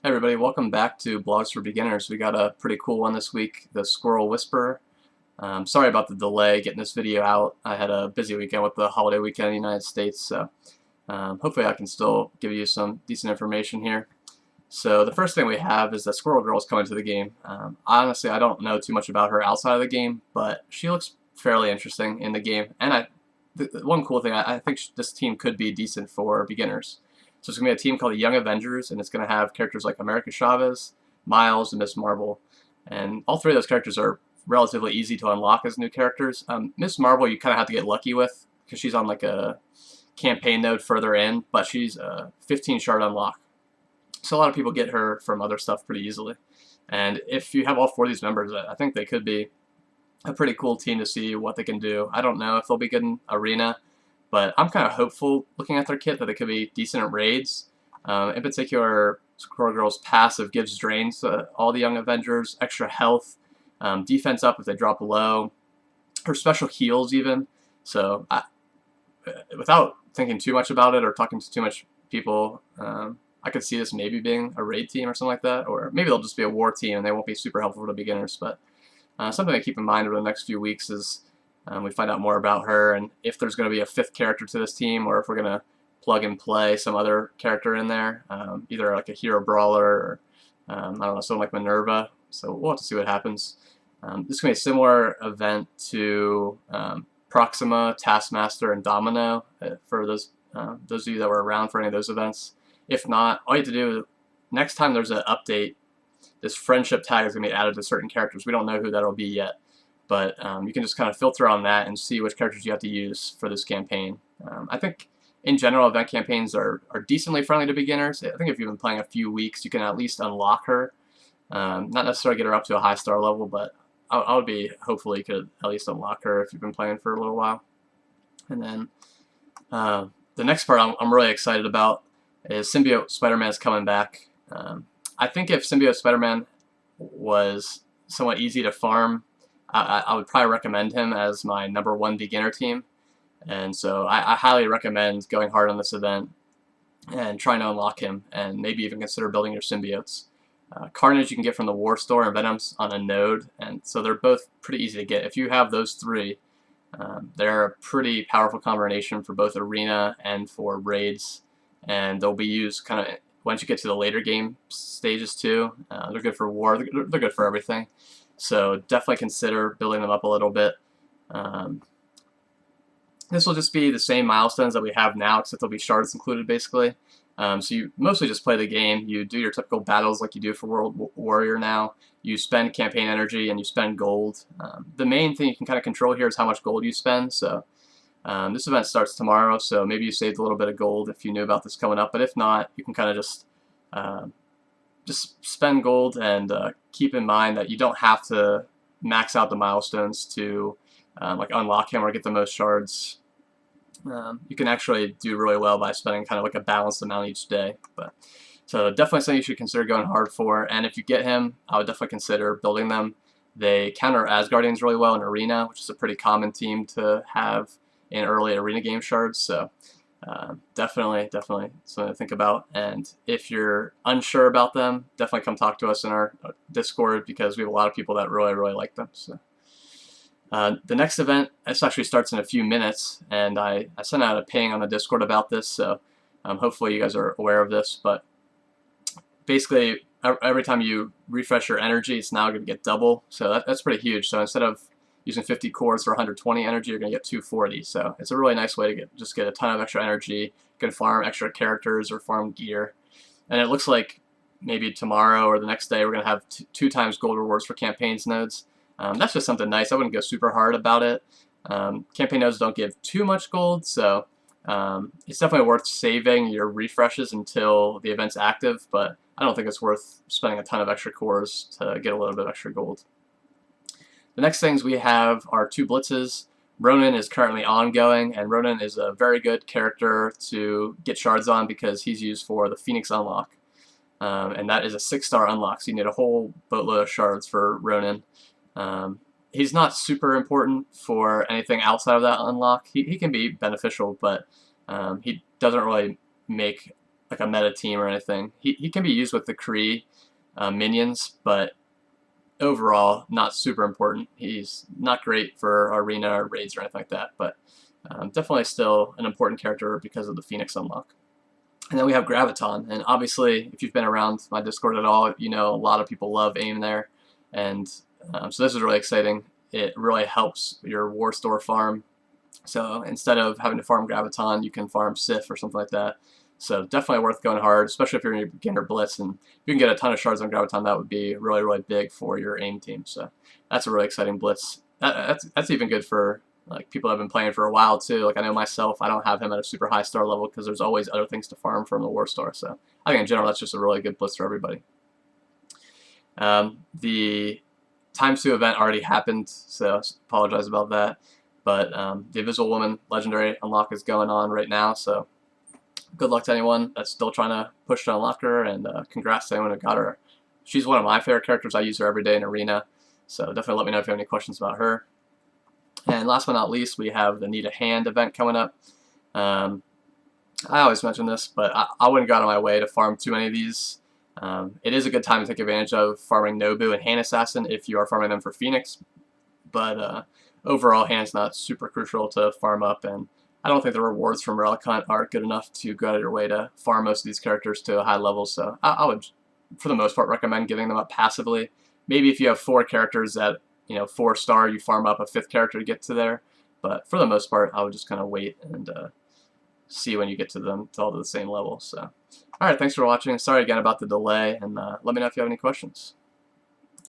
Hey everybody, welcome back to Blogs for Beginners. We got a pretty cool one this week, the Squirrel Whisperer. Sorry about the delay getting this video out. I had a busy weekend with the holiday weekend in the United States, so hopefully I can still give you some decent information here. So the first thing we have is that Squirrel Girl is coming to the game. Honestly, I don't know too much about her outside of the game, but she looks fairly interesting in the game. And the one cool thing, I think this team could be decent for beginners. So it's going to be a team called the Young Avengers, and it's going to have characters like America Chavez, Miles, and Miss Marvel. And all three of those characters are relatively easy to unlock as new characters. Miss Marvel you kind of have to get lucky with, because she's on like a campaign node further in, but she's a 15 shard unlock. So a lot of people get her from other stuff pretty easily. And if you have all four of these members, I think they could be a pretty cool team to see what they can do. I don't know if they'll be good in Arena, but I'm kind of hopeful looking at their kit that they could be decent at raids. In particular, Squirrel Girl's passive gives drains to all the Young Avengers, extra health, defense up if they drop low, her special heals even. So without thinking too much about it or talking to too much people, I could see this maybe being a raid team or something like that, or maybe they'll just be a war team and they won't be super helpful for the beginners. But something to keep in mind over the next few weeks is we find out more about her and if there's going to be a fifth character to this team, or if we're going to plug and play some other character in there, either like a hero brawler or I don't know, someone like Minerva. So we'll have to see what happens. This is going to be a similar event to Proxima, Taskmaster, and Domino for those of you that were around for any of those events. If not, all you have to do next time there's an update, this friendship tag is going to be added to certain characters. We don't know who that'll be yet, but you can just kind of filter on that and see which characters you have to use for this campaign. I think in general event campaigns are decently friendly to beginners. I think if you've been playing a few weeks, you can at least unlock her. Not necessarily get her up to a high star level, but I would be hopefully you could at least unlock her if you've been playing for a little while. And then the next part I'm really excited about is Symbiote Spider-Man is coming back. I think if Symbiote Spider-Man was somewhat easy to farm, I would probably recommend him as my #1 beginner team. And so I highly recommend going hard on this event and trying to unlock him, and maybe even consider building your symbiotes. Carnage you can get from the War Store, and Venom's on a node, and so they're both pretty easy to get. If you have those three, they're a pretty powerful combination for both Arena and for raids, and they'll be used kind of once you get to the later game stages too. They're good for war, they're good for everything. So definitely consider building them up a little bit. This will just be the same milestones that we have now, except there'll be shards included basically. So you mostly just play the game, you do your typical battles like you do for World Warrior now, you spend campaign energy and you spend gold. The main thing you can kind of control here is how much gold you spend. So this event starts tomorrow, so maybe you saved a little bit of gold if you knew about this coming up, but if not, you can kind of just spend gold, and keep in mind that you don't have to max out the milestones to like unlock him or get the most shards. You can actually do really well by spending kind of like a balanced amount each day. But so definitely something you should consider going hard for, and if you get him, I would definitely consider building them. They counter Asgardians really well in Arena, which is a pretty common team to have in early Arena game shards, so definitely something to think about. And if you're unsure about them, definitely come talk to us in our Discord, because we have a lot of people that really like them. So the next event, this actually starts in a few minutes, and I sent out a ping on the Discord about this, so hopefully you guys are aware of this. But basically every time you refresh your energy, it's now going to get double, so that's pretty huge. So instead of using 50 cores for 120 energy, you're going to get 240. So it's a really nice way to get a ton of extra energy. You can farm extra characters or farm gear. And it looks like maybe tomorrow or the next day we're going to have 2 times gold rewards for campaigns nodes. That's just something nice. I wouldn't go super hard about it. Campaign nodes don't give too much gold, so it's definitely worth saving your refreshes until the event's active, but I don't think it's worth spending a ton of extra cores to get a little bit of extra gold. The next things we have are 2 blitzes. Ronin is currently ongoing, and Ronin is a very good character to get shards on because he's used for the Phoenix unlock. And that is a 6-star unlock, so you need a whole boatload of shards for Ronin. He's not super important for anything outside of that unlock. He can be beneficial, but he doesn't really make like a meta team or anything. He can be used with the Kree minions, but overall not super important. He's not great for arena or raids or anything like that, but definitely still an important character because of the Phoenix unlock. And then we have Graviton, and obviously if you've been around my Discord at all, you know a lot of people love AIM there, and so this is really exciting. It really helps your War Store farm. So instead of having to farm Graviton, you can farm Sif or something like that. So definitely worth going hard, especially if you're in your beginner blitz, and if you can get a ton of shards on Graviton, that would be really, really big for your AIM team. So that's a really exciting blitz. That's even good for like people that have been playing for a while too. Like I know myself, I don't have him at a super high star level because there's always other things to farm from the War Store. So I think in general that's just a really good blitz for everybody. The ×2 event already happened, so I apologize about that. But the Invisible Woman Legendary unlock is going on right now, so good luck to anyone that's still trying to push to unlock her, and congrats to anyone who got her. She's one of my favorite characters. I use her every day in Arena, so definitely let me know if you have any questions about her. And last but not least, we have the Need a Hand event coming up. I always mention this, but I wouldn't go out of my way to farm too many of these. It is a good time to take advantage of farming Nobu and Hand Assassin if you are farming them for Phoenix, but overall, Hand's not super crucial to farm up, and I don't think the rewards from Relic Hunt are good enough to go out of your way to farm most of these characters to a high level, so I would, for the most part, recommend giving them up passively. Maybe if you have 4 characters that, 4-star, you farm up a 5th character to get to there, but for the most part, I would just kind of wait and see when you get to them to all to the same level. So, alright, thanks for watching. Sorry again about the delay, and let me know if you have any questions.